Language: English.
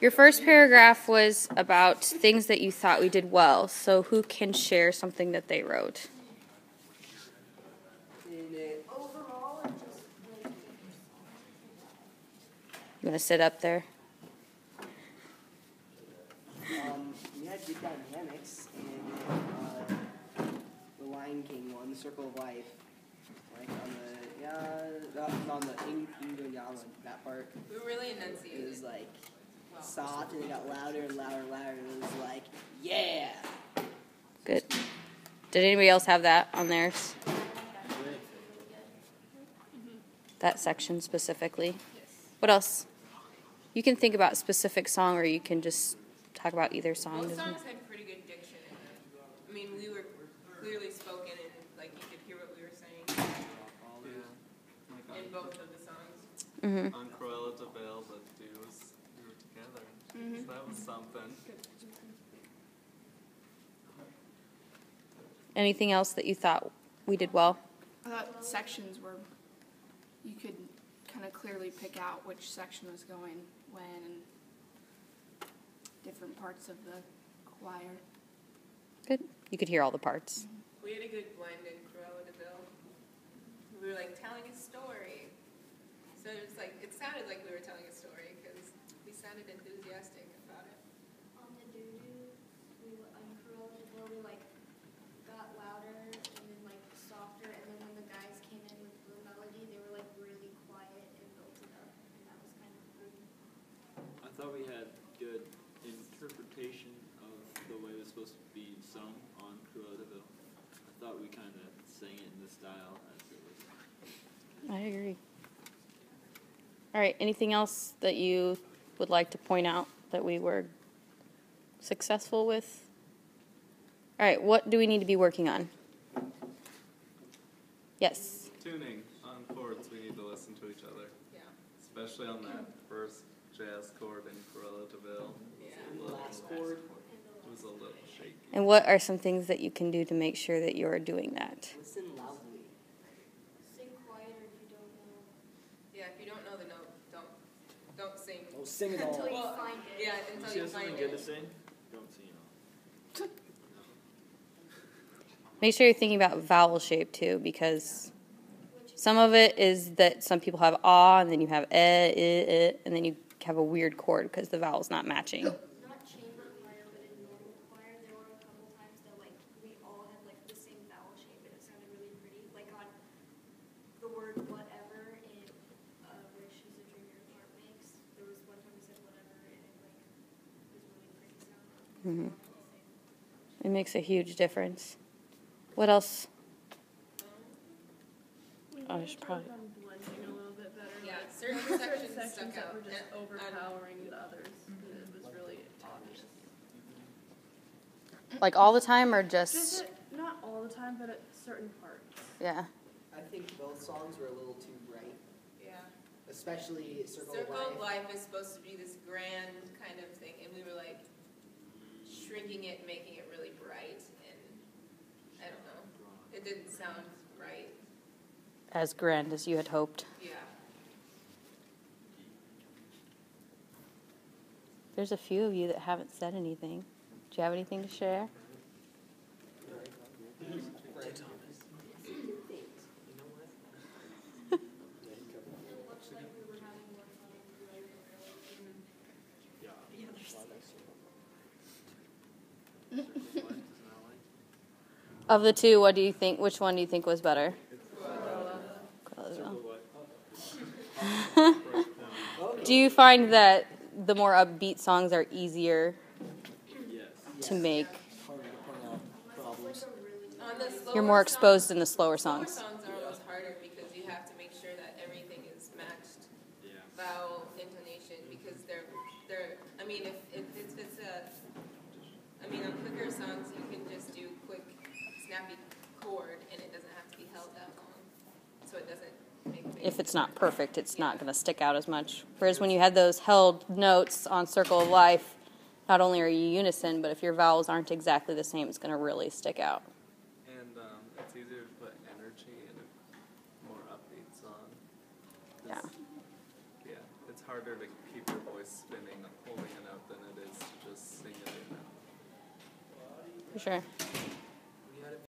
Your first paragraph was about things that you thought we did well. So who can share something that they wrote? You want to sit up there? We had good dynamics in the Lion King one, the Circle of Life. Like on the Ingo that part. We really enunciated. It was like soft, and it got louder and louder and louder. And it was like, yeah. Good. Did anybody else have that on theirs? That section specifically? Yes. What else? You can think about a specific song, or you can just talk about either song. Both songs had pretty good diction in them. I mean, we were clearly spoken, and like you could hear what we were saying in both of the songs. Mm-hmm. On Cruella de Vil, the duos were together. So that was something. Anything else that you thought we did well? I thought sections were, you could kind of clearly pick out which section was going when, and different parts of the choir. Good. You could hear all the parts. We had a good blend in Cruella de Vil. We were like telling a story. So it was like, it sounded like we were telling a story because we sounded enthusiastic about it. On the doo-doo, on Cruella de Vil, we like got louder and then like softer, and then when the guys came in with the melody, they were like really quiet and built it up, and that was kind of cool. I thought we had good interpretation of the way it was supposed to be sung on Cruella de Vil. I thought we kind of sang it in the style as it was. I agree. All right. Anything else that you would like to point out that we were successful with? All right. What do we need to be working on? Yes. Tuning on chords, we need to listen to each other. Yeah. Especially on that first jazz chord in Cruella de Vil. Yeah. The last chord. It was a little shaky. And what are some things that you can do to make sure that you're doing that? Listen loudly. Sing quieter if you don't know. Yeah, if you don't know the note, don't sing. Don't sing it all. Until you Well, find it. Yeah, If until you you have find something good to it. sing, don't sing it all. Make sure you're thinking about vowel shape too, because some of it is that some people have ah, and then you have and then you have a weird chord because the vowel's not matching. Not chamber choir, but in normal choir, there were a couple times that like we all had like the same vowel shape, and it sounded really pretty. Like on the word whatever in where she's a dreamer part makes. There was one time we said whatever, and it like was really pretty sounding. It makes a huge difference. What else? Oh, I should probably. Blending a little bit better. Yeah, Like, certain there were sections sections stuck that out. were just And- overpowering the others. It was really obvious. Like all the time or just. Just not all the time, but at certain parts. Yeah. I think both songs were a little too bright, Yeah. especially Circle Circle of of Life. Life is supposed to be this grand kind of thing, and we were like shrinking it and making it really bright, and I don't know, it didn't sound right. As grand as you had hoped. Yeah. There's a few of you that haven't said anything. Do you have anything to share? It looked like we were having more fun and we were Of the two, what do you think? Which one do you think was better? Do you find that the more upbeat songs are easier Yes. to make? Harder to point out problems. On the slower You're more exposed songs, in the slower slower songs. songs are almost harder because you have to make sure that everything is matched. Yeah. Vowel, intonation, because they're. I mean, if it's I mean, on quicker songs you can just do quick, snappy chord, and it doesn't have to be held that long, so it doesn't make. a big If it's not difference. perfect, it's not going to stick out as much. Whereas when you had those held notes on Circle of Life, not only are you unison, but if your vowels aren't exactly the same, it's going to really stick out. And it's easier to put energy in a more upbeat song. Yeah. Yeah, it's harder to keep your voice spinning, holding a note For sure.